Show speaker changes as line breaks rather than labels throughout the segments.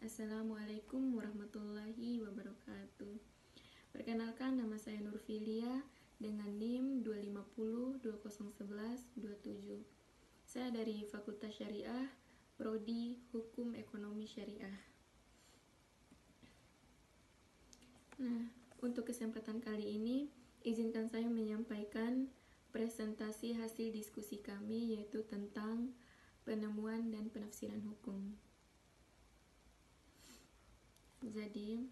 Assalamualaikum warahmatullahi wabarakatuh. Perkenalkan, nama saya Nurfilia dengan NIM 250201127. Saya dari Fakultas Syariah, Prodi Hukum Ekonomi Syariah. Nah, untuk kesempatan kali ini, izinkan saya menyampaikan presentasi hasil diskusi kami, yaitu tentang penemuan dan penafsiran hukum. Jadi,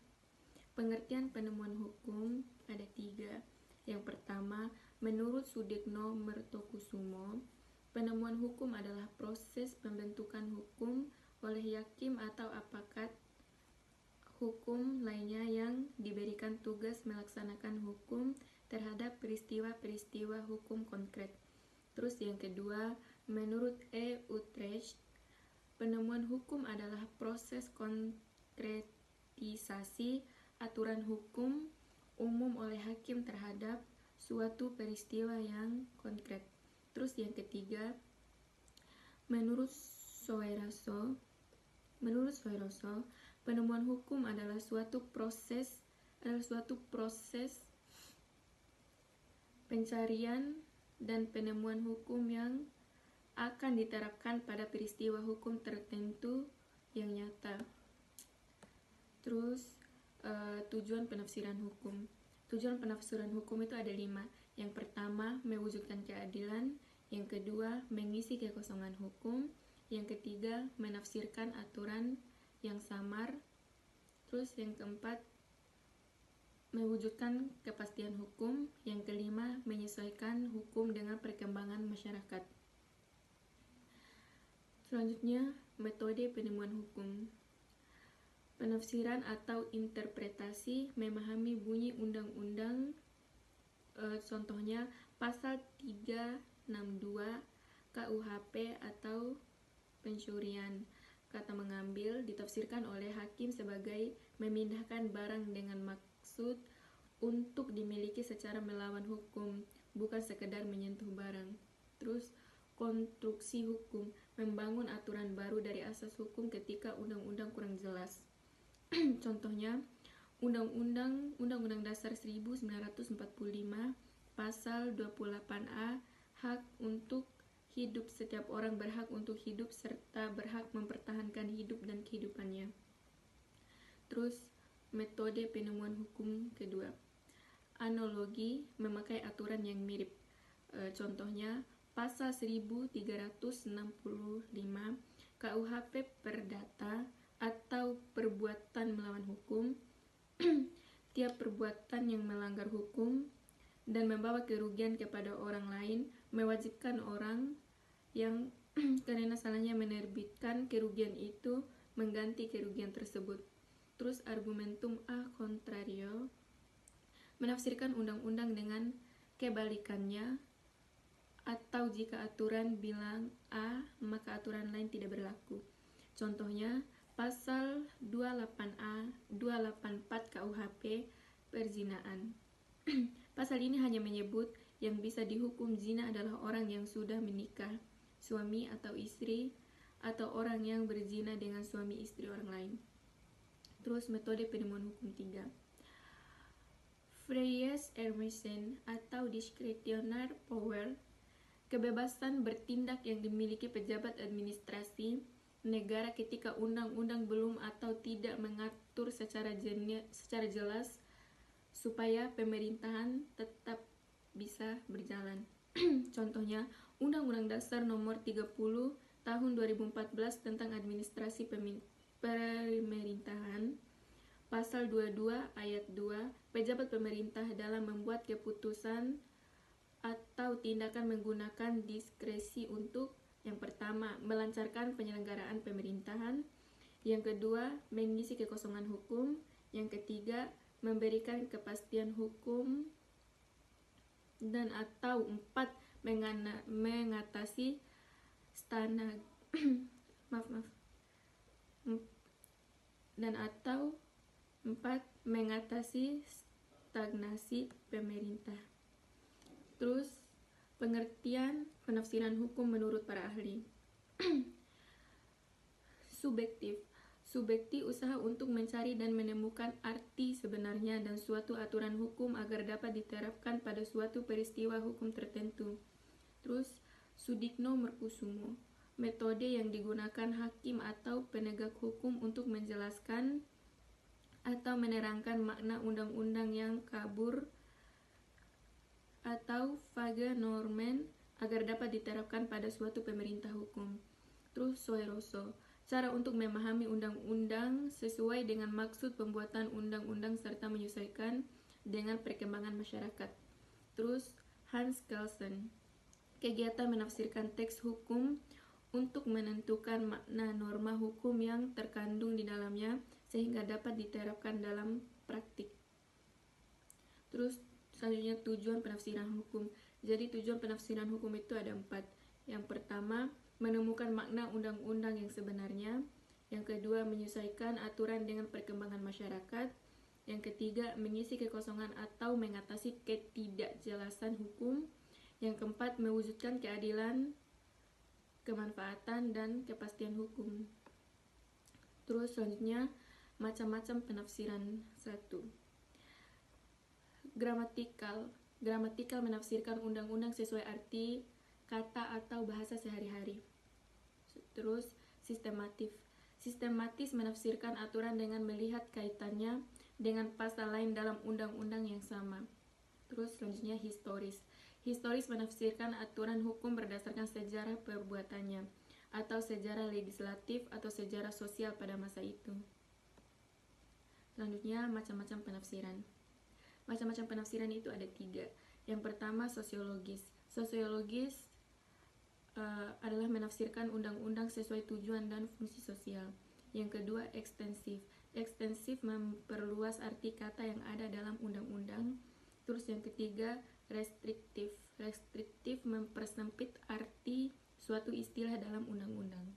pengertian penemuan hukum ada 3. Yang pertama, menurut Sudikno Mertokusumo, penemuan hukum adalah proses pembentukan hukum oleh hakim atau aparatur hukum lainnya yang diberikan tugas melaksanakan hukum terhadap peristiwa-peristiwa hukum konkret. Terus yang kedua, menurut E. Utrecht, penemuan hukum adalah proses konkretisasi aturan hukum umum oleh hakim terhadap suatu peristiwa yang konkret. Terus yang ketiga, menurut Soeraso, penemuan hukum adalah suatu proses pencarian dan penemuan hukum yang akan diterapkan pada peristiwa hukum tertentu yang nyata. Terus tujuan penafsiran hukum. Tujuan penafsiran hukum itu ada 5. Yang pertama, mewujudkan keadilan. Yang kedua, mengisi kekosongan hukum. Yang ketiga, menafsirkan aturan yang samar. Terus yang keempat, mewujudkan kepastian hukum. Yang kelima, menyesuaikan hukum dengan perkembangan masyarakat. Selanjutnya, metode penemuan hukum. Penafsiran atau interpretasi memahami bunyi undang-undang, contohnya pasal 362 KUHP atau pencurian. Kata mengambil ditafsirkan oleh hakim sebagai memindahkan barang dengan maksud untuk dimiliki secara melawan hukum, bukan sekedar menyentuh barang. Terus konstruksi hukum, membangun aturan baru dari asas hukum ketika undang-undang kurang jelas. Contohnya, Undang-Undang Dasar 1945 pasal 28A, hak untuk hidup, setiap orang berhak untuk hidup serta berhak mempertahankan hidup dan kehidupannya. Terus metode penemuan hukum kedua, analogi, memakai aturan yang mirip. Contohnya pasal 1365 KUHP Perdata atau perbuatan melawan hukum. Tiap perbuatan yang melanggar hukum dan membawa kerugian kepada orang lain mewajibkan orang yang karena salahnya menerbitkan kerugian itu mengganti kerugian tersebut. Terus argumentum a contrario, menafsirkan undang-undang dengan kebalikannya, atau jika aturan bilang A, maka aturan lain tidak berlaku. Contohnya pasal 28A, 284 KUHP perzinaan. Pasal ini hanya menyebut yang bisa dihukum zina adalah orang yang sudah menikah, suami atau istri, atau orang yang berzina dengan suami istri orang lain. Terus metode penemuan hukum 3, Freies Ermessen atau discretionary power, kebebasan bertindak yang dimiliki pejabat administrasi negara ketika undang-undang belum atau tidak mengatur secara jelas supaya pemerintahan tetap bisa berjalan. Contohnya, Undang-Undang Dasar Nomor 30 Tahun 2014 tentang Administrasi Pemerintahan, Pasal 22 Ayat 2, pejabat pemerintah dalam membuat keputusan atau tindakan menggunakan diskresi untuk yang pertama, melancarkan penyelenggaraan pemerintahan. Yang kedua, mengisi kekosongan hukum. Yang ketiga, memberikan kepastian hukum. Dan atau 4, mengatasi mengatasi stagnasi pemerintah. Terus pengertian penafsiran hukum menurut para ahli. Subjektif. Subjekti usaha untuk mencari dan menemukan arti sebenarnya dan suatu aturan hukum agar dapat diterapkan pada suatu peristiwa hukum tertentu. Terus, Sudikno Merkusumo, metode yang digunakan hakim atau penegak hukum untuk menjelaskan atau menerangkan makna undang-undang yang kabur atau vaga normen agar dapat diterapkan pada suatu pemerintah hukum. Terus, Soeroso, cara untuk memahami undang-undang sesuai dengan maksud pembuatan undang-undang serta menyesuaikan dengan perkembangan masyarakat. Terus, Hans Kelsen, kegiatan menafsirkan teks hukum untuk menentukan makna norma hukum yang terkandung di dalamnya sehingga dapat diterapkan dalam praktik. Terus, selanjutnya tujuan penafsiran hukum. Jadi tujuan penafsiran hukum itu ada 4. Yang pertama, menemukan makna undang-undang yang sebenarnya. Yang kedua, menyesuaikan aturan dengan perkembangan masyarakat. Yang ketiga, mengisi kekosongan atau mengatasi ketidakjelasan hukum. Yang keempat, mewujudkan keadilan, kemanfaatan, dan kepastian hukum. Terus selanjutnya, macam-macam penafsiran 1. Gramatikal menafsirkan undang-undang sesuai arti kata atau bahasa sehari-hari. Terus, sistematis menafsirkan aturan dengan melihat kaitannya dengan pasal lain dalam undang-undang yang sama. Terus selanjutnya historis menafsirkan aturan hukum berdasarkan sejarah perbuatannya atau sejarah legislatif atau sejarah sosial pada masa itu. Selanjutnya, macam-macam penafsiran. Macam-macam penafsiran itu ada 3. Yang pertama, sosiologis adalah menafsirkan undang-undang sesuai tujuan dan fungsi sosial. Yang kedua, ekstensif memperluas arti kata yang ada dalam undang-undang. Terus yang ketiga, restriktif mempersempit arti suatu istilah dalam undang-undang.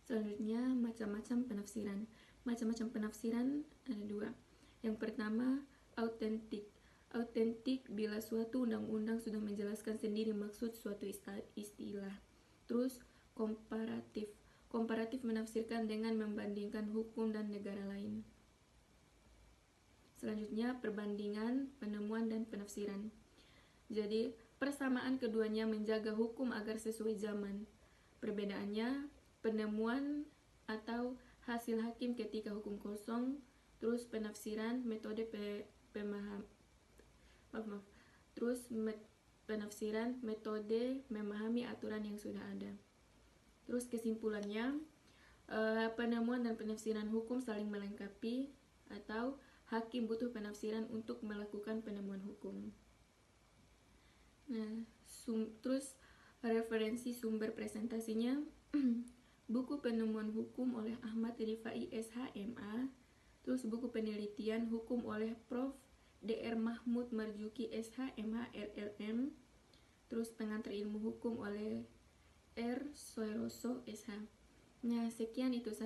Selanjutnya, macam-macam penafsiran. Macam-macam penafsiran ada 2. Yang pertama, autentik bila suatu undang-undang sudah menjelaskan sendiri maksud suatu istilah. Terus, komparatif menafsirkan dengan membandingkan hukum dan negara lain. Selanjutnya, perbandingan, penemuan, dan penafsiran. Jadi, persamaan keduanya menjaga hukum agar sesuai zaman. Perbedaannya, penemuan atau hasil hakim ketika hukum kosong. Terus penafsiran, penafsiran metode memahami aturan yang sudah ada. Terus kesimpulannya, penemuan dan penafsiran hukum saling melengkapi atau hakim butuh penafsiran untuk melakukan penemuan hukum. Nah, terus referensi sumber presentasinya buku penemuan hukum oleh Ahmad Rifai SH.MA. Terus buku penelitian hukum oleh Prof. Dr. Mahmud Marzuki SH.MA LLM. Terus pengantar ilmu hukum oleh R. Soeroso SH. Nah, sekian itu saja.